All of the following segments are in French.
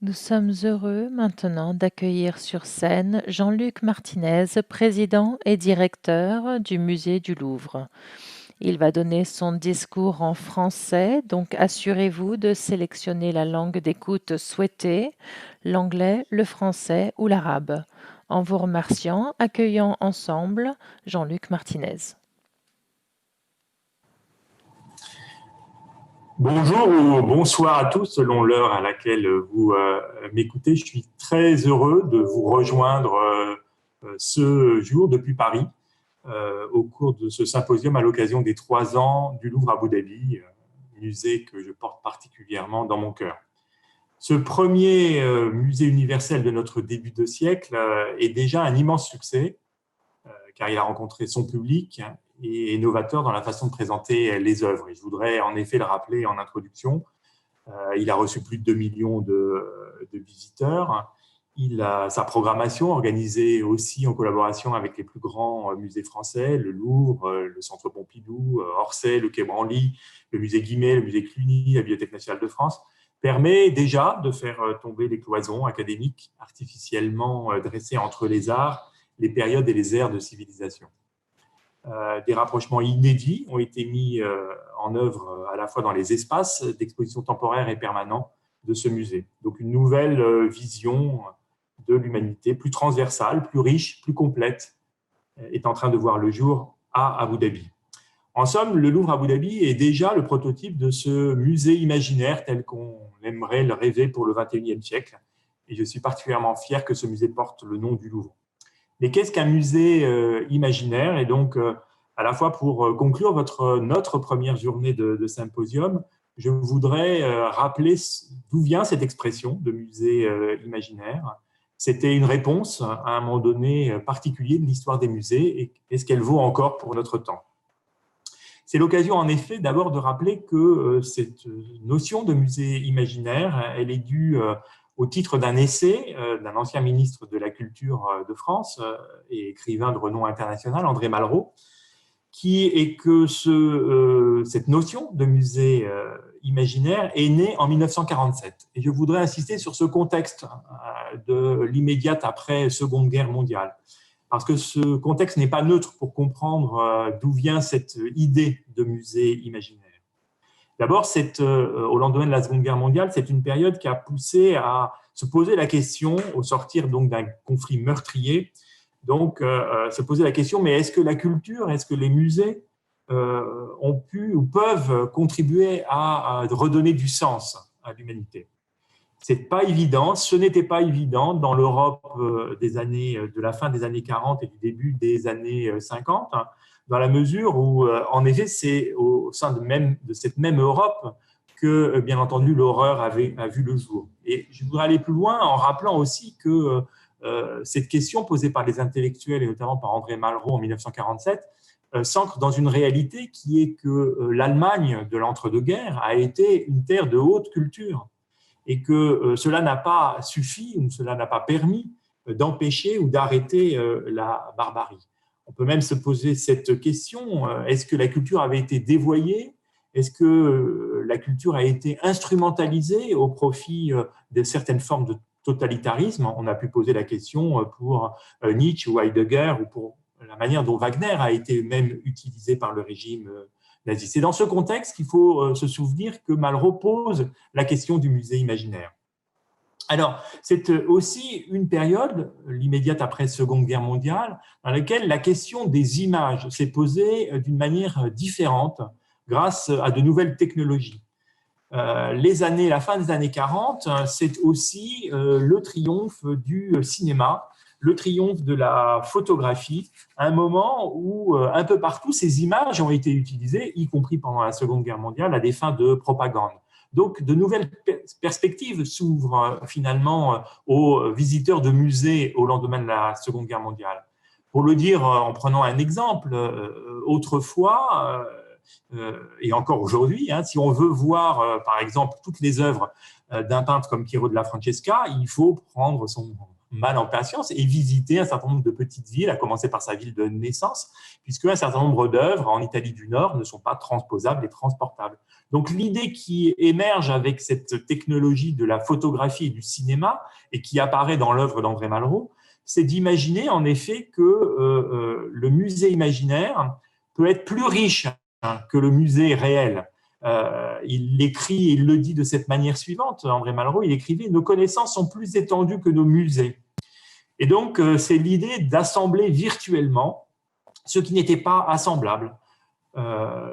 Nous sommes heureux maintenant d'accueillir sur scène Jean-Luc Martinez, président et directeur du Musée du Louvre. Il va donner son discours en français, donc assurez-vous de sélectionner la langue d'écoute souhaitée, l'anglais, le français ou l'arabe. En vous remerciant, accueillons ensemble Jean-Luc Martinez. Bonjour ou bonsoir à tous selon l'heure à laquelle vous m'écoutez. Je suis très heureux de vous rejoindre ce jour depuis Paris au cours de ce symposium à l'occasion des 3 ans du Louvre Abu Dhabi, musée que je porte particulièrement dans mon cœur. Ce premier musée universel de notre début de siècle est déjà un immense succès car il a rencontré son public et est novateur dans la façon de présenter les œuvres. Et je voudrais en effet le rappeler en introduction. Il a reçu plus de 2 millions de visiteurs. Il a sa programmation organisée aussi en collaboration avec les plus grands musées français, le Louvre, le Centre Pompidou, Orsay, le Quai Branly, le musée Guimet, le musée Cluny, la Bibliothèque nationale de France, permet déjà de faire tomber les cloisons académiques artificiellement dressées entre les arts, les périodes et les ères de civilisation. Des rapprochements inédits ont été mis en œuvre à la fois dans les espaces d'exposition temporaire et permanents de ce musée. Donc une nouvelle vision de l'humanité, plus transversale, plus riche, plus complète, est en train de voir le jour à Abu Dhabi. En somme, le Louvre Abu Dhabi est déjà le prototype de ce musée imaginaire tel qu'on aimerait le rêver pour le XXIe siècle. Et je suis particulièrement fier que ce musée porte le nom du Louvre. Mais qu'est-ce qu'un musée imaginaire? Et donc, à la fois pour conclure notre première journée de symposium, je voudrais rappeler d'où vient cette expression de musée imaginaire. C'était une réponse à un moment donné particulier de l'histoire des musées et est-ce qu'elle vaut encore pour notre temps? C'est l'occasion en effet d'abord de rappeler que cette notion de musée imaginaire, elle est due au titre d'un essai d'un ancien ministre de la Culture de France et écrivain de renom international, André Malraux, qui est que cette notion de musée imaginaire est née en 1947. Et je voudrais insister sur ce contexte de l'immédiate après Seconde Guerre mondiale, parce que ce contexte n'est pas neutre pour comprendre d'où vient cette idée de musée imaginaire. D'abord, au lendemain de la Seconde Guerre mondiale, c'est une période qui a poussé à se poser la question, au sortir donc d'un conflit meurtrier, donc se poser la question, mais est-ce que la culture, est-ce que les musées ont pu ou peuvent contribuer à redonner du sens à l'humanité? C'est pas évident, ce n'était pas évident dans l'Europe de la fin des années 40 et du début des années 50, dans la mesure où, en effet, c'est au sein de cette même Europe que, bien entendu, l'horreur a vu le jour. Et je voudrais aller plus loin en rappelant aussi que cette question posée par les intellectuels, et notamment par André Malraux en 1947, s'ancre dans une réalité qui est que l'Allemagne de l'entre-deux-guerres a été une terre de haute culture et que cela n'a pas suffi ou cela n'a pas permis d'empêcher ou d'arrêter la barbarie. On peut même se poser cette question, est-ce que la culture avait été dévoyée? Est-ce que la culture a été instrumentalisée au profit de certaines formes de totalitarisme? On a pu poser la question pour Nietzsche ou Heidegger ou pour la manière dont Wagner a été même utilisé par le régime nazi. C'est dans ce contexte qu'il faut se souvenir que Malraux pose la question du musée imaginaire. Alors, c'est aussi une période, l'immédiate après Seconde Guerre mondiale, dans laquelle la question des images s'est posée d'une manière différente grâce à de nouvelles technologies. La fin des années 40, c'est aussi le triomphe du cinéma, le triomphe de la photographie, un moment où un peu partout ces images ont été utilisées, y compris pendant la Seconde Guerre mondiale, à des fins de propagande. Donc, de nouvelles perspectives s'ouvrent finalement aux visiteurs de musées au lendemain de la Seconde Guerre mondiale. Pour le dire en prenant un exemple, autrefois, et encore aujourd'hui, si on veut voir, par exemple, toutes les œuvres d'un peintre comme Piero della Francesca, il faut prendre son mal en patience et visiter un certain nombre de petites villes, à commencer par sa ville de naissance, puisque un certain nombre d'œuvres en Italie du Nord ne sont pas transposables et transportables. Donc l'idée qui émerge avec cette technologie de la photographie et du cinéma, et qui apparaît dans l'œuvre d'André Malraux, c'est d'imaginer en effet que le musée imaginaire peut être plus riche que le musée réel. Il l'écrit et il le dit de cette manière suivante, André Malraux, il écrivait « Nos connaissances sont plus étendues que nos musées ». Et donc, c'est l'idée d'assembler virtuellement ce qui n'était pas assemblable.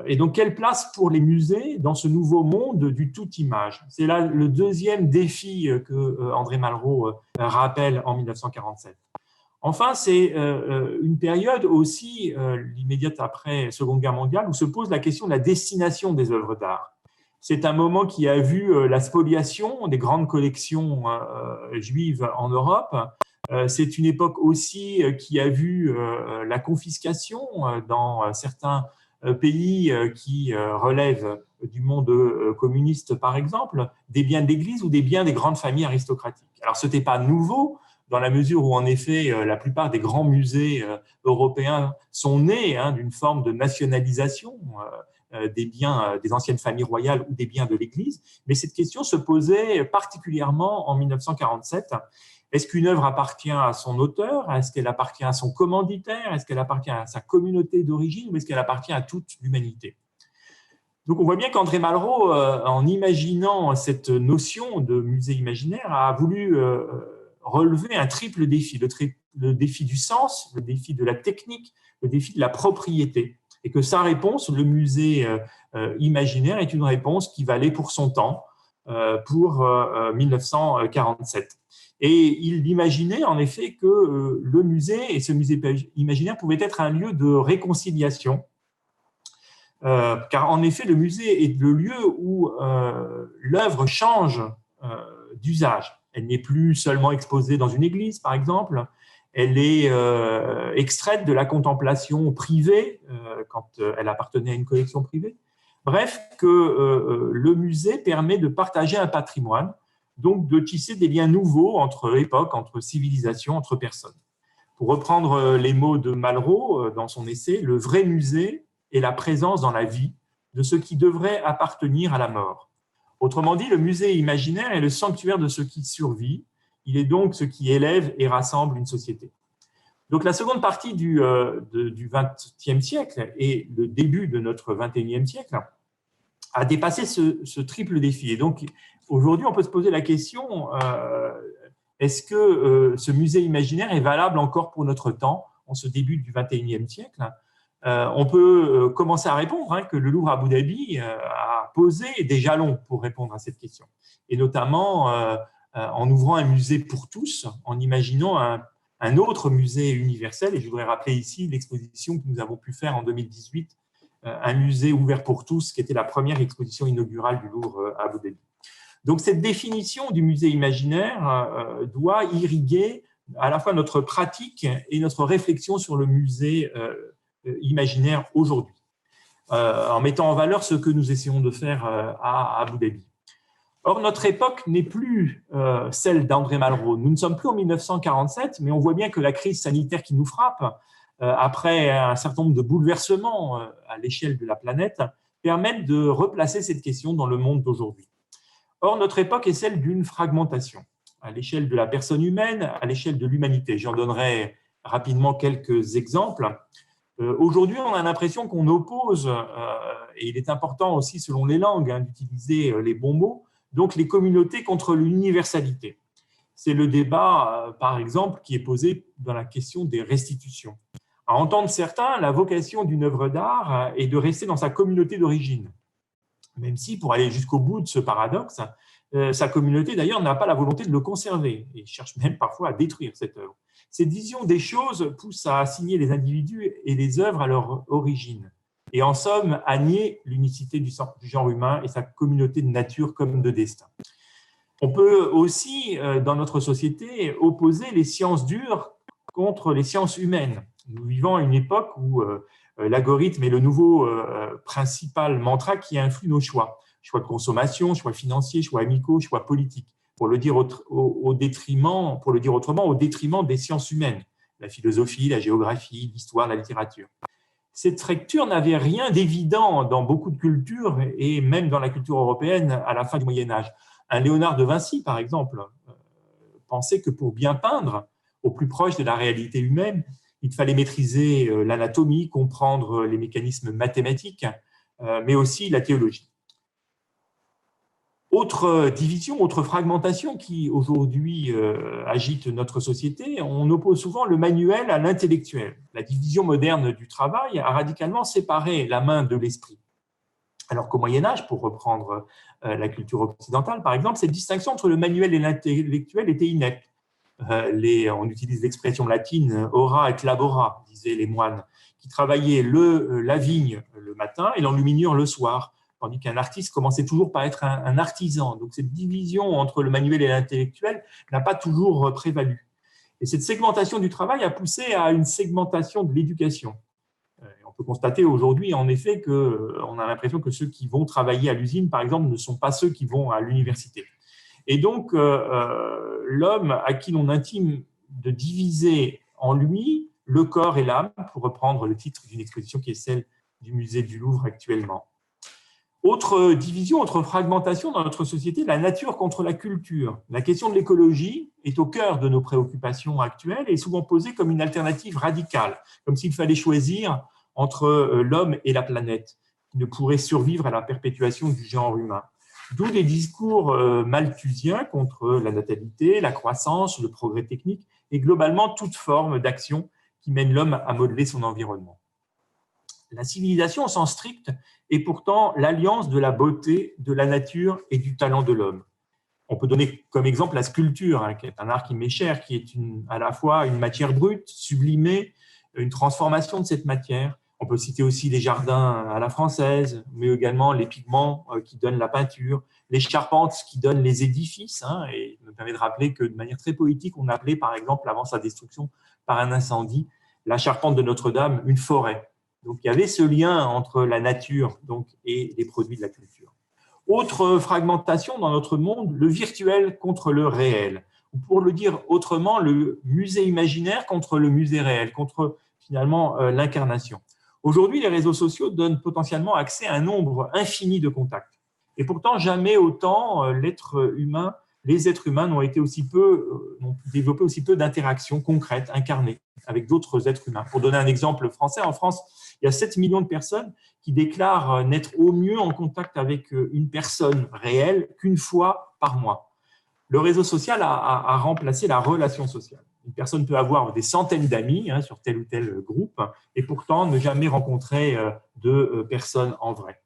Et donc, quelle place pour les musées dans ce nouveau monde du tout-image? C'est là le deuxième défi que André Malraux rappelle en 1947. Enfin, c'est une période aussi, l'immédiate après la Seconde Guerre mondiale, où se pose la question de la destination des œuvres d'art. C'est un moment qui a vu la spoliation des grandes collections juives en Europe. C'est une époque aussi qui a vu la confiscation dans certains pays qui relèvent du monde communiste, par exemple, des biens de l'Église ou des biens des grandes familles aristocratiques. Alors, ce n'était pas nouveau, dans la mesure où, en effet, la plupart des grands musées européens sont nés d'une forme de nationalisation des biens des anciennes familles royales ou des biens de l'Église. Mais cette question se posait particulièrement en 1947. Est-ce qu'une œuvre appartient à son auteur? Est-ce qu'elle appartient à son commanditaire? Est-ce qu'elle appartient à sa communauté d'origine? Ou est-ce qu'elle appartient à toute l'humanité? Donc, on voit bien qu'André Malraux, en imaginant cette notion de musée imaginaire, a voulu relever un triple défi, le défi du sens, le défi de la technique, le défi de la propriété, et que sa réponse, le musée imaginaire, est une réponse qui valait pour son temps, pour 1947. Et il imaginait en effet que le musée et ce musée imaginaire pouvaient être un lieu de réconciliation, car en effet, le musée est le lieu où l'œuvre change d'usage. Elle n'est plus seulement exposée dans une église, par exemple. Elle est extraite de la contemplation privée, quand elle appartenait à une collection privée. Bref, que le musée permet de partager un patrimoine, donc de tisser des liens nouveaux entre époques, entre civilisations, entre personnes. Pour reprendre les mots de Malraux dans son essai, le vrai musée est la présence dans la vie de ce qui devrait appartenir à la mort. Autrement dit, le musée imaginaire est le sanctuaire de ce qui survit. Il est donc ce qui élève et rassemble une société. Donc, la seconde partie du XXe siècle et le début de notre XXIe siècle a dépassé ce triple défi. Et donc, aujourd'hui, on peut se poser la question, est-ce que ce musée imaginaire est valable encore pour notre temps, en ce début du XXIe siècle? On peut commencer à répondre que le Louvre à Abu Dhabi a posé des jalons pour répondre à cette question. Et notamment en ouvrant un musée pour tous, en imaginant un autre musée universel. Et je voudrais rappeler ici l'exposition que nous avons pu faire en 2018, un musée ouvert pour tous, qui était la première exposition inaugurale du Louvre à Abu Dhabi. Donc, cette définition du musée imaginaire doit irriguer à la fois notre pratique et notre réflexion sur le musée imaginaire aujourd'hui, en mettant en valeur ce que nous essayons de faire à Abu Dhabi. Or, notre époque n'est plus celle d'André Malraux. Nous ne sommes plus en 1947, mais on voit bien que la crise sanitaire qui nous frappe, après un certain nombre de bouleversements à l'échelle de la planète, permettent de replacer cette question dans le monde d'aujourd'hui. Or, notre époque est celle d'une fragmentation, à l'échelle de la personne humaine, à l'échelle de l'humanité. J'en donnerai rapidement quelques exemples. Aujourd'hui, on a l'impression qu'on oppose, et il est important aussi selon les langues d'utiliser les bons mots, donc les communautés contre l'universalité. C'est le débat, par exemple, qui est posé dans la question des restitutions. À entendre certains, la vocation d'une œuvre d'art est de rester dans sa communauté d'origine, même si, pour aller jusqu'au bout de ce paradoxe, sa communauté, d'ailleurs, n'a pas la volonté de le conserver et cherche même parfois à détruire cette œuvre. Cette vision des choses pousse à assigner les individus et les œuvres à leur origine et, en somme, à nier l'unicité du genre humain et sa communauté de nature comme de destin. On peut aussi, dans notre société, opposer les sciences dures contre les sciences humaines. Nous vivons à une époque où l'algorithme est le nouveau principal mantra qui influe nos choix. Choix de consommation, choix financiers, choix amicaux, choix politiques. pour le dire autrement, au détriment des sciences humaines, la philosophie, la géographie, l'histoire, la littérature. Cette fracture n'avait rien d'évident dans beaucoup de cultures, et même dans la culture européenne à la fin du Moyen-Âge. Un Léonard de Vinci, par exemple, pensait que pour bien peindre, au plus proche de la réalité humaine, il fallait maîtriser l'anatomie, comprendre les mécanismes mathématiques, mais aussi la théologie. Autre division, autre fragmentation qui aujourd'hui agite notre société, on oppose souvent le manuel à l'intellectuel. La division moderne du travail a radicalement séparé la main de l'esprit. Alors qu'au Moyen-Âge, pour reprendre la culture occidentale par exemple, cette distinction entre le manuel et l'intellectuel était inepte. On utilise l'expression latine ora et labora, disaient les moines, qui travaillaient la vigne le matin et l'enluminure le soir, tandis qu'un artiste commençait toujours par être un artisan. Donc cette division entre le manuel et l'intellectuel n'a pas toujours prévalu. Et cette segmentation du travail a poussé à une segmentation de l'éducation. On peut constater aujourd'hui, en effet, qu'on a l'impression que ceux qui vont travailler à l'usine, par exemple, ne sont pas ceux qui vont à l'université. Et donc, l'homme à qui l'on intime de diviser en lui le corps et l'âme, pour reprendre le titre d'une exposition qui est celle du musée du Louvre actuellement. Autre division, autre fragmentation dans notre société, la nature contre la culture. La question de l'écologie est au cœur de nos préoccupations actuelles et est souvent posée comme une alternative radicale, comme s'il fallait choisir entre l'homme et la planète, qui ne pourrait survivre à la perpétuation du genre humain. D'où des discours malthusiens contre la natalité, la croissance, le progrès technique et globalement toute forme d'action qui mène l'homme à modeler son environnement. La civilisation, au sens strict, est pourtant l'alliance de la beauté, de la nature et du talent de l'homme. On peut donner comme exemple la sculpture, qui est un art qui m'est cher, qui est à la fois une matière brute, sublimée, une transformation de cette matière. On peut citer aussi les jardins à la française, mais également les pigments qui donnent la peinture, les charpentes qui donnent les édifices. Et il me permet de rappeler que de manière très poétique, on appelait par exemple, avant sa destruction par un incendie, la charpente de Notre-Dame une forêt. Donc il y avait ce lien entre la nature et les produits de la culture. Autre fragmentation dans notre monde, le virtuel contre le réel. Ou pour le dire autrement, le musée imaginaire contre le musée réel, contre finalement l'incarnation. Aujourd'hui, les réseaux sociaux donnent potentiellement accès à un nombre infini de contacts. Et pourtant, jamais autant les êtres humains n'ont développé aussi peu d'interactions concrètes, incarnées, avec d'autres êtres humains. Pour donner un exemple français, en France, il y a 7 millions de personnes qui déclarent n'être au mieux en contact avec une personne réelle qu'une fois par mois. Le réseau social a remplacé la relation sociale. Une personne peut avoir des centaines d'amis sur tel ou tel groupe et pourtant ne jamais rencontrer de personnes en vrai.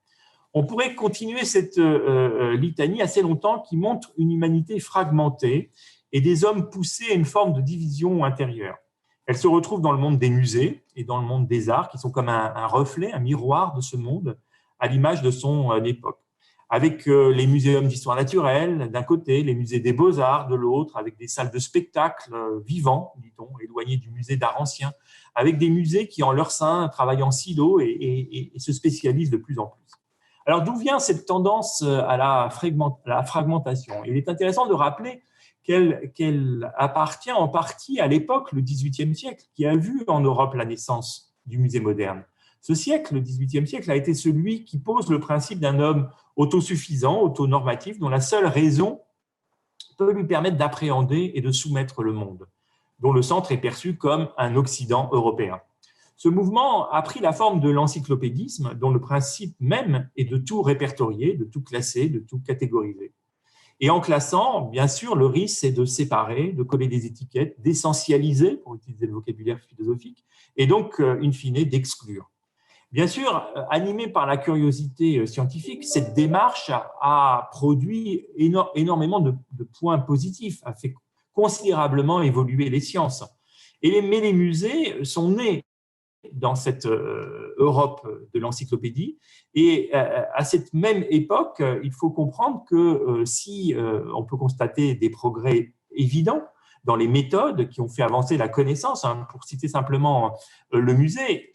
On pourrait continuer cette litanie assez longtemps qui montre une humanité fragmentée et des hommes poussés à une forme de division intérieure. Elle se retrouve dans le monde des musées et dans le monde des arts qui sont comme un reflet, un miroir de ce monde à l'image de son époque. Avec les muséums d'histoire naturelle d'un côté, les musées des beaux-arts de l'autre, avec des salles de spectacle vivants, dit-on, éloignées du musée d'art ancien, avec des musées qui, en leur sein, travaillent en silo et se spécialisent de plus en plus. Alors, d'où vient cette tendance à la fragmentation ? Il est intéressant de rappeler qu'elle appartient en partie à l'époque, le XVIIIe siècle, qui a vu en Europe la naissance du musée moderne. Ce siècle, le XVIIIe siècle, a été celui qui pose le principe d'un homme autosuffisant, autonormatif, dont la seule raison peut lui permettre d'appréhender et de soumettre le monde, dont le centre est perçu comme un Occident européen. Ce mouvement a pris la forme de l'encyclopédisme, dont le principe même est de tout répertorier, de tout classer, de tout catégoriser. Et en classant, bien sûr, le risque, c'est de séparer, de coller des étiquettes, d'essentialiser, pour utiliser le vocabulaire philosophique, et donc, in fine, d'exclure. Bien sûr, animé par la curiosité scientifique, cette démarche a produit énormément de points positifs, a fait considérablement évoluer les sciences. Mais les musées sont nés dans cette Europe de l'encyclopédie. Et à cette même époque, il faut comprendre que si on peut constater des progrès évidents dans les méthodes qui ont fait avancer la connaissance, pour citer simplement le musée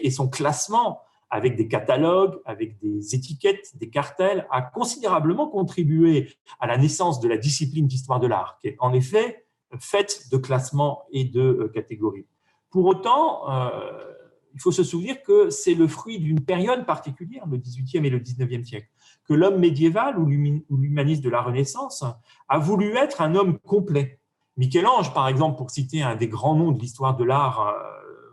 et son classement avec des catalogues, avec des étiquettes, des cartels, a considérablement contribué à la naissance de la discipline d'histoire de l'art, qui est en effet faite de classements et de catégories. Pour autant, il faut se souvenir que c'est le fruit d'une période particulière, le XVIIIe et le XIXe siècle, que l'homme médiéval ou l'humaniste de la Renaissance a voulu être un homme complet. Michel-Ange, par exemple, pour citer un des grands noms de l'histoire de l'art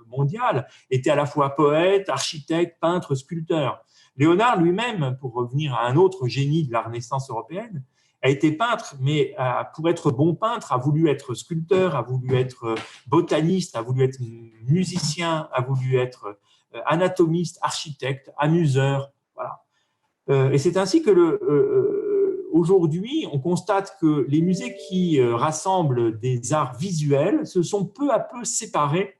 mondial, était à la fois poète, architecte, peintre, sculpteur. Léonard lui-même, pour revenir à un autre génie de la Renaissance européenne, a été peintre, mais pour être bon peintre, a voulu être sculpteur, a voulu être botaniste, a voulu être musicien, a voulu être anatomiste, architecte, amuseur. Voilà. Et c'est ainsi que aujourd'hui, on constate que les musées qui rassemblent des arts visuels se sont peu à peu séparés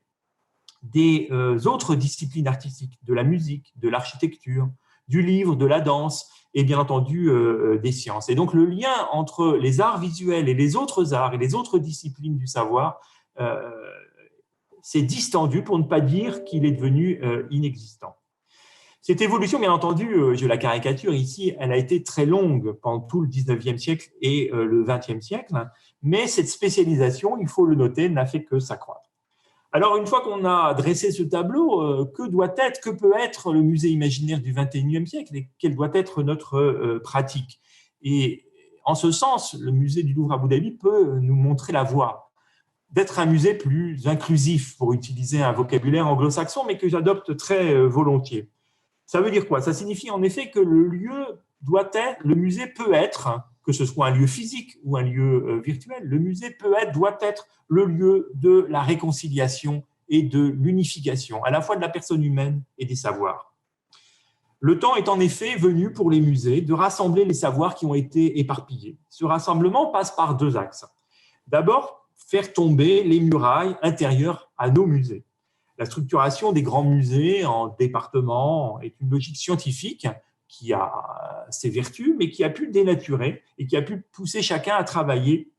des autres disciplines artistiques, de la musique, de l'architecture, du livre, de la danse et bien entendu des sciences. Et donc le lien entre les arts visuels et les autres arts et les autres disciplines du savoir s'est distendu, pour ne pas dire qu'il est devenu inexistant. Cette évolution, bien entendu, je la caricature ici, elle a été très longue pendant tout le 19e siècle et le 20e siècle, mais cette spécialisation, il faut le noter, n'a fait que s'accroître. Alors, une fois qu'on a dressé ce tableau, que peut être le musée imaginaire du XXIe siècle et quelle doit être notre pratique? Et en ce sens, le musée du Louvre à Abu Dhabi peut nous montrer la voie d'être un musée plus inclusif, pour utiliser un vocabulaire anglo-saxon, mais que j'adopte très volontiers. Ça veut dire quoi? Ça signifie en effet que le musée peut être, que ce soit un lieu physique ou un lieu virtuel, le musée doit être le lieu de la réconciliation et de l'unification, à la fois de la personne humaine et des savoirs. Le temps est en effet venu pour les musées de rassembler les savoirs qui ont été éparpillés. Ce rassemblement passe par deux axes. D'abord, faire tomber les murailles intérieures à nos musées. La structuration des grands musées en départements est une logique scientifique qui a ses vertus, mais qui a pu dénaturer et qui a pu pousser chacun à travailler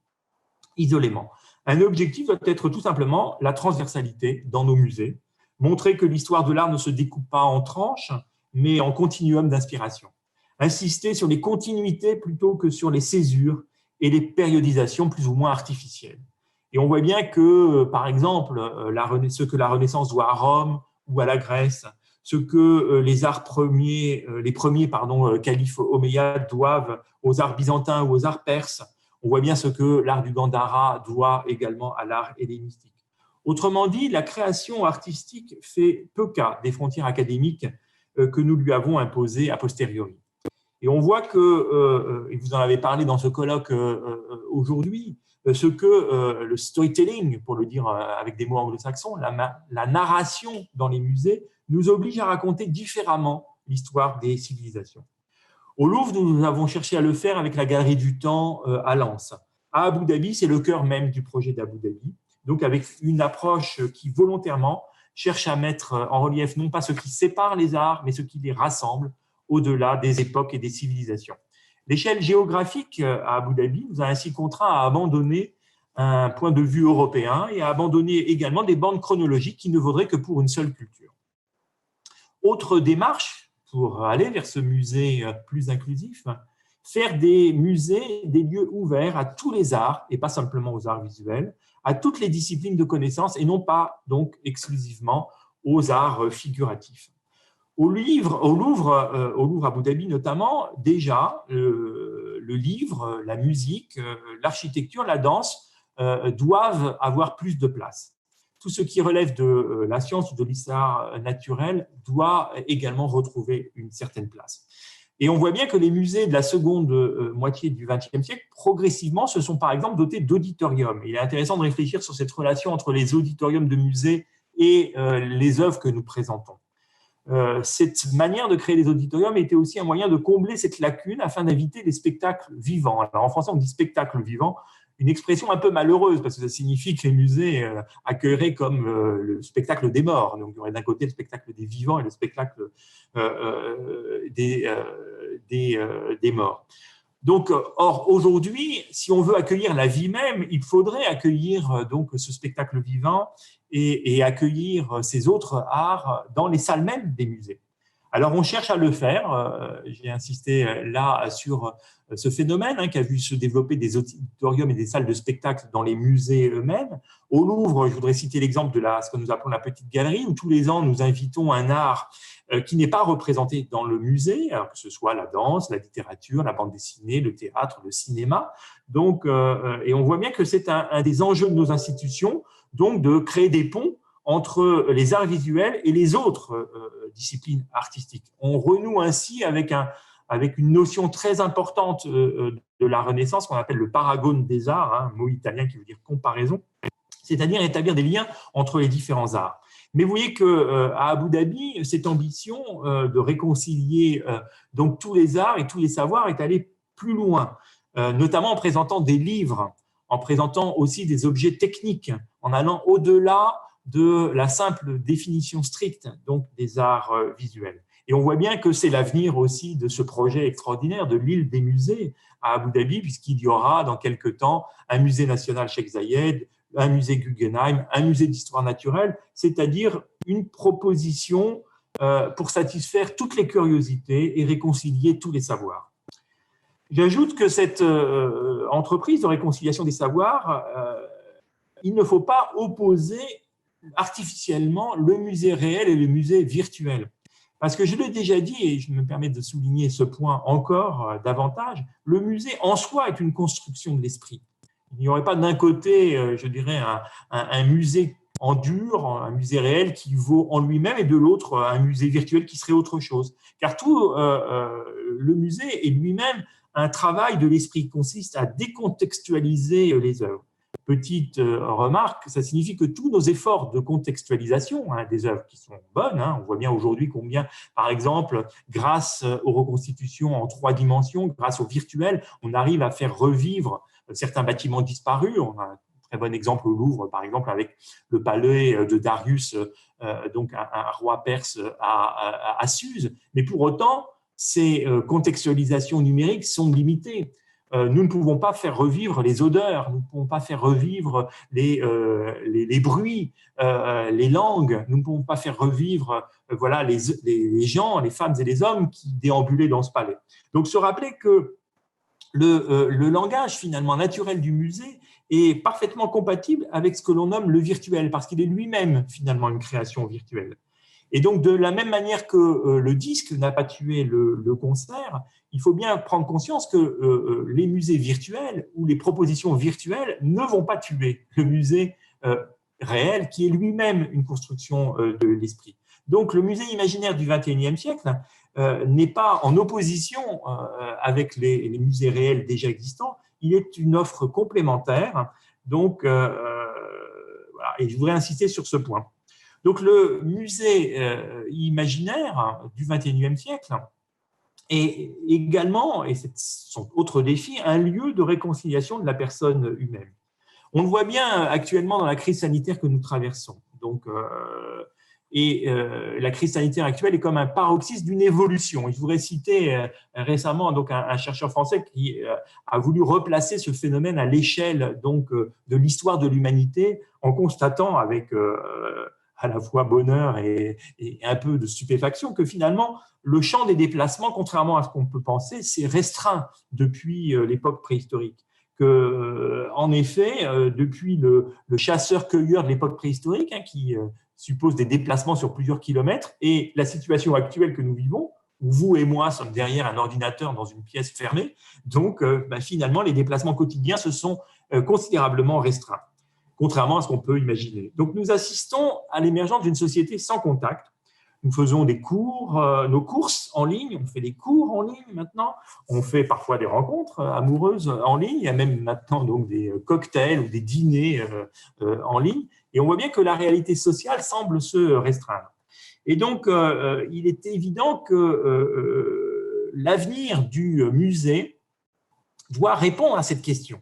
isolément. Un objectif doit être tout simplement la transversalité dans nos musées, montrer que l'histoire de l'art ne se découpe pas en tranches, mais en continuum d'inspiration. Insister sur les continuités plutôt que sur les césures et les périodisations plus ou moins artificielles. Et on voit bien que, par exemple, ce que la Renaissance doit à Rome ou à la Grèce, ce que les premiers califes omeyyades doivent aux arts byzantins ou aux arts perses, on voit bien ce que l'art du Gandhara doit également à l'art hellénistique. Autrement dit, la création artistique fait peu cas des frontières académiques que nous lui avons imposées a posteriori. Et on voit que, et vous en avez parlé dans ce colloque aujourd'hui, ce que le storytelling, pour le dire avec des mots anglo-saxons, la narration dans les musées nous oblige à raconter différemment l'histoire des civilisations. Au Louvre, nous avons cherché à le faire avec la Galerie du Temps à Lens. À Abu Dhabi, c'est le cœur même du projet d'Abu Dhabi, donc avec une approche qui volontairement cherche à mettre en relief non pas ce qui sépare les arts, mais ce qui les rassemble au-delà des époques et des civilisations. L'échelle géographique à Abu Dhabi nous a ainsi contraint à abandonner un point de vue européen et à abandonner également des bandes chronologiques qui ne vaudraient que pour une seule culture. Autre démarche pour aller vers ce musée plus inclusif, faire des musées des lieux ouverts à tous les arts et pas simplement aux arts visuels, à toutes les disciplines de connaissances et non pas donc exclusivement aux arts figuratifs. Au Louvre Abu Dhabi notamment, déjà, le livre, la musique, l'architecture, la danse doivent avoir plus de place. Tout ce qui relève de la science ou de l'histoire naturelle doit également retrouver une certaine place. Et on voit bien que les musées de la seconde moitié du XXe siècle, progressivement, se sont par exemple dotés d'auditoriums. Il est intéressant de réfléchir sur cette relation entre les auditoriums de musées et les œuvres que nous présentons. Cette manière de créer des auditoriums était aussi un moyen de combler cette lacune afin d'inviter des spectacles vivants. Alors en français, on dit spectacle vivant, une expression un peu malheureuse parce que ça signifie que les musées accueilleraient comme le spectacle des morts. Donc il y aurait d'un côté le spectacle des vivants et le spectacle des morts. Donc, or, aujourd'hui, si on veut accueillir la vie même, il faudrait accueillir donc ce spectacle vivant et accueillir ces autres arts dans les salles mêmes des musées. Alors, on cherche à le faire. J'ai insisté là sur ce phénomène qui a vu se développer des auditoriums et des salles de spectacle dans les musées eux-mêmes. Au Louvre, je voudrais citer l'exemple de ce que nous appelons la petite galerie, où tous les ans, nous invitons un art qui n'est pas représenté dans le musée, alors que ce soit la danse, la littérature, la bande dessinée, le théâtre, le cinéma. Donc, et on voit bien que c'est un des enjeux de nos institutions, donc de créer des ponts entre les arts visuels et les autres disciplines artistiques. On renoue ainsi avec une notion très importante de la Renaissance qu'on appelle le paragone des arts, un mot italien qui veut dire comparaison, c'est-à-dire établir des liens entre les différents arts. Mais vous voyez qu'à Abu Dhabi, cette ambition de réconcilier donc tous les arts et tous les savoirs est allée plus loin, notamment en présentant des livres, en présentant aussi des objets techniques, en allant au-delà de la simple définition stricte donc des arts visuels. Et on voit bien que c'est l'avenir aussi de ce projet extraordinaire de l'île des musées à Abu Dhabi, puisqu'il y aura dans quelques temps un musée national Cheikh Zayed, un musée Guggenheim, un musée d'histoire naturelle, c'est-à-dire une proposition pour satisfaire toutes les curiosités et réconcilier tous les savoirs. J'ajoute que cette entreprise de réconciliation des savoirs, il ne faut pas opposer artificiellement le musée réel et le musée virtuel. Parce que je l'ai déjà dit, et je me permets de souligner ce point encore davantage, le musée en soi est une construction de l'esprit. Il n'y aurait pas d'un côté, je dirais, un musée en dur, un musée réel qui vaut en lui-même, et de l'autre, un musée virtuel qui serait autre chose. Car tout le musée est lui-même un travail de l'esprit qui consiste à décontextualiser les œuvres. Petite remarque, ça signifie que tous nos efforts de contextualisation des œuvres qui sont bonnes, on voit bien aujourd'hui combien, par exemple, grâce aux reconstitutions en 3 dimensions, grâce au virtuel, on arrive à faire revivre certains bâtiments disparus. On a un très bon exemple au Louvre, par exemple, avec le palais de Darius, donc un roi perse à Suse. Mais pour autant, ces contextualisations numériques sont limitées. Nous ne pouvons pas faire revivre les odeurs, nous ne pouvons pas faire revivre les bruits, les langues, nous ne pouvons pas faire revivre voilà, les gens, les femmes et les hommes qui déambulaient dans ce palais. Donc, se rappeler que le langage finalement naturel du musée est parfaitement compatible avec ce que l'on nomme le virtuel, parce qu'il est lui-même finalement une création virtuelle. Et donc, de la même manière que le disque n'a pas tué le concert, il faut bien prendre conscience que les musées virtuels ou les propositions virtuelles ne vont pas tuer le musée réel, qui est lui-même une construction de l'esprit. Donc, le musée imaginaire du XXIe siècle n'est pas en opposition avec les musées réels déjà existants, il est une offre complémentaire. Donc, voilà, et je voudrais insister sur ce point. Donc, le musée imaginaire du XXIe siècle est également, et c'est son autre défi, un lieu de réconciliation de la personne humaine. On le voit bien actuellement dans la crise sanitaire que nous traversons. Donc, la crise sanitaire actuelle est comme un paroxysme d'une évolution. Et je voudrais citer récemment donc, un chercheur français qui a voulu replacer ce phénomène à l'échelle donc, de l'histoire de l'humanité en constatant avec à la fois bonheur et un peu de stupéfaction que finalement, le champ des déplacements, contrairement à ce qu'on peut penser, s'est restreint depuis l'époque préhistorique. En effet, depuis le chasseur-cueilleur de l'époque préhistorique, qui suppose des déplacements sur plusieurs kilomètres, et la situation actuelle que nous vivons, où vous et moi sommes derrière un ordinateur dans une pièce fermée, donc finalement, les déplacements quotidiens se sont considérablement restreints, contrairement à ce qu'on peut imaginer. Donc, nous assistons à l'émergence d'une société sans contact. Nous faisons des cours, nos courses en ligne, on fait des cours en ligne maintenant, on fait parfois des rencontres amoureuses en ligne, il y a même maintenant donc, des cocktails ou des dîners en ligne, et on voit bien que la réalité sociale semble se restreindre. Et donc, il est évident que l'avenir du musée doit répondre à cette question.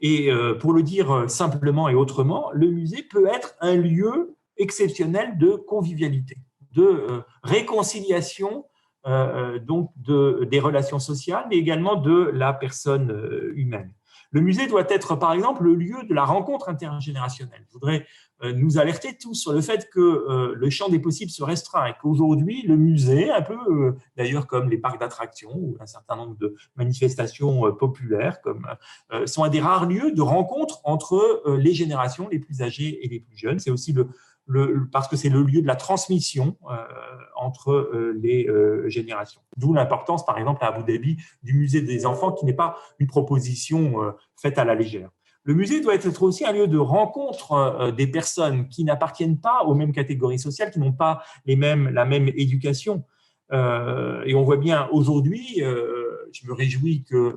Et pour le dire simplement et autrement, le musée peut être un lieu exceptionnel de convivialité, de réconciliation donc des relations sociales, mais également de la personne humaine. Le musée doit être, par exemple, le lieu de la rencontre intergénérationnelle. Je voudrais nous alerter tous sur le fait que le champ des possibles se restreint et qu'aujourd'hui, le musée, un peu d'ailleurs comme les parcs d'attractions ou un certain nombre de manifestations populaires, sont un des rares lieux de rencontre entre les générations les plus âgées et les plus jeunes. C'est aussi parce que c'est le lieu de la transmission entre les générations. D'où l'importance, par exemple, à Abu Dhabi, du musée des enfants, qui n'est pas une proposition faite à la légère. Le musée doit être aussi un lieu de rencontre des personnes qui n'appartiennent pas aux mêmes catégories sociales, qui n'ont pas la même éducation. Et on voit bien aujourd'hui, je me réjouis que,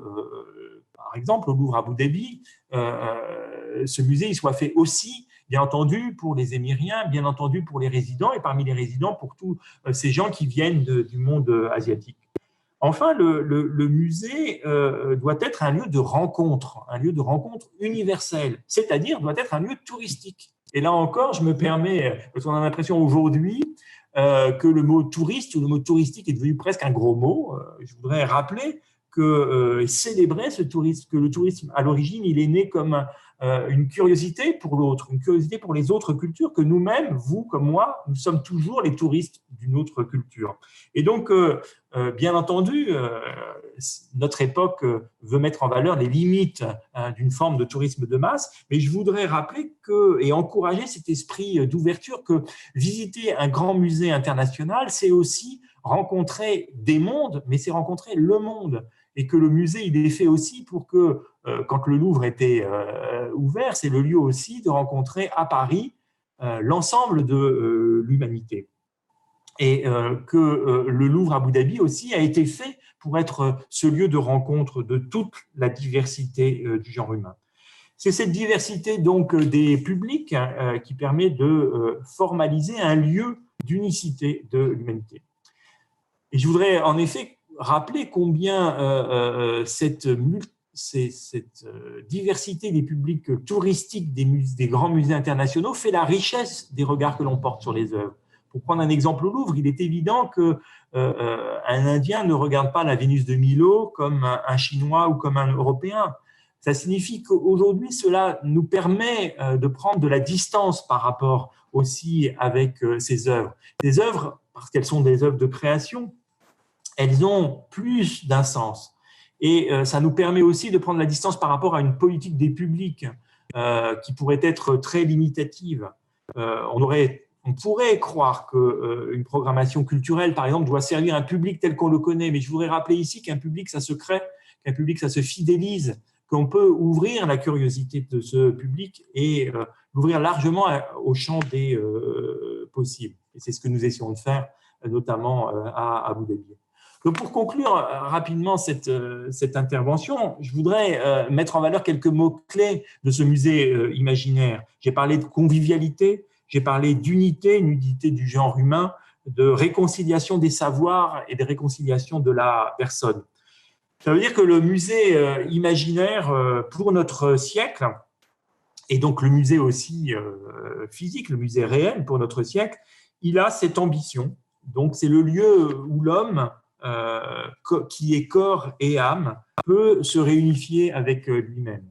par exemple, au Louvre Abu Dhabi, ce musée il soit fait aussi, bien entendu, pour les Émiriens, bien entendu pour les résidents, et parmi les résidents, pour tous ces gens qui viennent du monde asiatique. Enfin, le musée doit être un lieu de rencontre universel, c'est-à-dire doit être un lieu touristique. Et là encore, je me permets, parce qu'on a l'impression aujourd'hui que le mot touriste ou le mot touristique est devenu presque un gros mot. Je voudrais rappeler célébrer ce tourisme, que le tourisme, à l'origine, il est né comme une curiosité pour l'autre, une curiosité pour les autres cultures, que nous-mêmes, vous comme moi, nous sommes toujours les touristes d'une autre culture. Et donc, bien entendu, notre époque veut mettre en valeur les limites d'une forme de tourisme de masse, mais je voudrais rappeler et encourager cet esprit d'ouverture, que visiter un grand musée international, c'est aussi rencontrer des mondes, mais c'est rencontrer le monde. Et que le musée, il est fait aussi pour que, quand le Louvre était ouvert, c'est le lieu aussi de rencontrer à Paris l'ensemble de l'humanité. Et que le Louvre Abu Dhabi aussi a été fait pour être ce lieu de rencontre de toute la diversité du genre humain. C'est cette diversité donc des publics qui permet de formaliser un lieu d'unicité de l'humanité. Et je voudrais en effet rappeler combien cette diversité des publics touristiques des grands musées internationaux fait la richesse des regards que l'on porte sur les œuvres. Pour prendre un exemple au Louvre, il est évident qu'un Indien ne regarde pas la Vénus de Milo comme un Chinois ou comme un Européen. Ça signifie qu'aujourd'hui, cela nous permet de prendre de la distance par rapport aussi avec ces œuvres. Ces œuvres, parce qu'elles sont des œuvres de création, elles ont plus d'un sens. Et ça nous permet aussi de prendre la distance par rapport à une politique des publics qui pourrait être très limitative. On pourrait croire qu'une programmation culturelle, par exemple, doit servir un public tel qu'on le connaît, mais je voudrais rappeler ici qu'un public, ça se crée, qu'un public, ça se fidélise, qu'on peut ouvrir la curiosité de ce public et l'ouvrir largement au champ des possibles. Et c'est ce que nous essayons de faire, notamment à Abu Dhabi. Donc pour conclure rapidement cette intervention, je voudrais mettre en valeur quelques mots-clés de ce musée imaginaire. J'ai parlé de convivialité, j'ai parlé d'unité, une unité du genre humain, de réconciliation des savoirs et de réconciliation de la personne. Ça veut dire que le musée imaginaire pour notre siècle, et donc le musée aussi physique, le musée réel pour notre siècle, il a cette ambition. Donc c'est le lieu où l'homme, qui est corps et âme, peut se réunifier avec lui-même.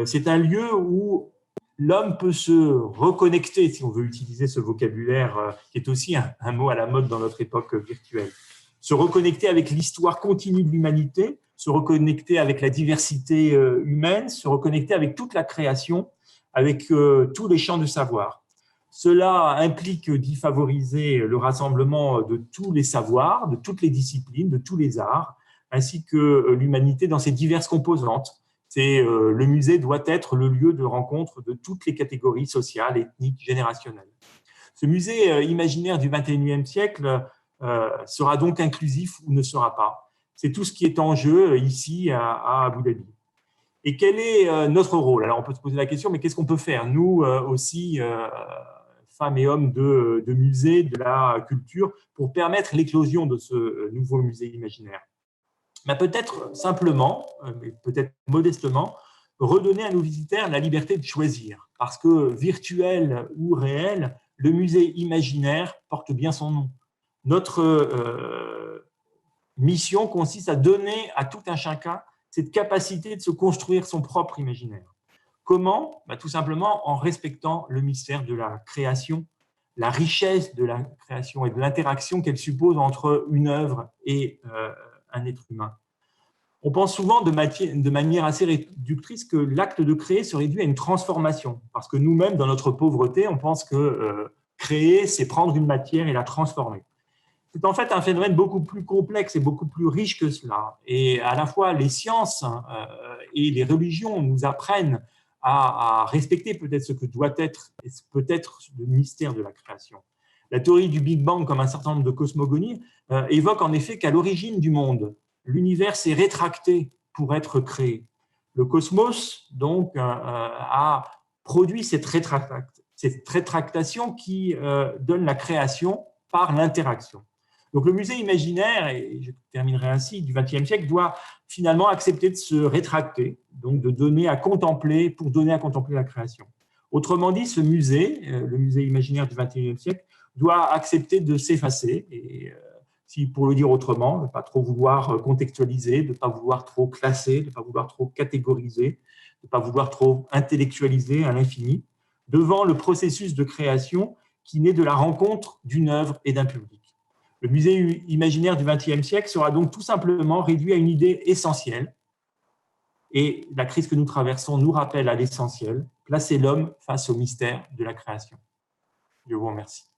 C'est un lieu où l'homme peut se reconnecter, si on veut utiliser ce vocabulaire qui est aussi un mot à la mode dans notre époque virtuelle. Se reconnecter avec l'histoire continue de l'humanité, se reconnecter avec la diversité humaine, se reconnecter avec toute la création, avec tous les champs de savoir. Cela implique d'y favoriser le rassemblement de tous les savoirs, de toutes les disciplines, de tous les arts, ainsi que l'humanité dans ses diverses composantes. Le musée doit être le lieu de rencontre de toutes les catégories sociales, ethniques, générationnelles. Ce musée imaginaire du XXIe siècle sera donc inclusif ou ne sera pas. C'est tout ce qui est en jeu ici à Abu Dhabi. Et quel est notre rôle? Alors on peut se poser la question, mais qu'est-ce qu'on peut faire, nous aussi, femmes et hommes de musées, de la culture, pour permettre l'éclosion de ce nouveau musée imaginaire? Peut-être simplement, mais peut-être modestement, redonner à nos visiteurs la liberté de choisir. Parce que virtuel ou réel, le musée imaginaire porte bien son nom. Notre mission consiste à donner à tout un chacun cette capacité de se construire son propre imaginaire. Comment? Tout simplement en respectant le mystère de la création, la richesse de la création et de l'interaction qu'elle suppose entre une œuvre et un être humain. On pense souvent de manière assez réductrice que l'acte de créer se réduit à une transformation, parce que nous-mêmes, dans notre pauvreté, on pense que créer, c'est prendre une matière et la transformer. C'est en fait un phénomène beaucoup plus complexe et beaucoup plus riche que cela. Et à la fois, les sciences et les religions nous apprennent à respecter peut-être ce que doit être, peut-être le mystère de la création. La théorie du Big Bang, comme un certain nombre de cosmogonies, évoque en effet qu'à l'origine du monde, l'univers s'est rétracté pour être créé. Le cosmos, donc, a produit cette rétractation qui donne la création par l'interaction. Donc le musée imaginaire, et je terminerai ainsi, du XXe siècle, doit finalement accepter de se rétracter, donc de donner à contempler, pour donner à contempler la création. Autrement dit, ce musée, le musée imaginaire du XXIe siècle, doit accepter de s'effacer, et si pour le dire autrement, de ne pas trop vouloir contextualiser, de ne pas vouloir trop classer, de ne pas vouloir trop catégoriser, de ne pas vouloir trop intellectualiser à l'infini, devant le processus de création qui naît de la rencontre d'une œuvre et d'un public. Le musée imaginaire du XXe siècle sera donc tout simplement réduit à une idée essentielle. Et la crise que nous traversons nous rappelle à l'essentiel, placer l'homme face au mystère de la création. Je vous remercie.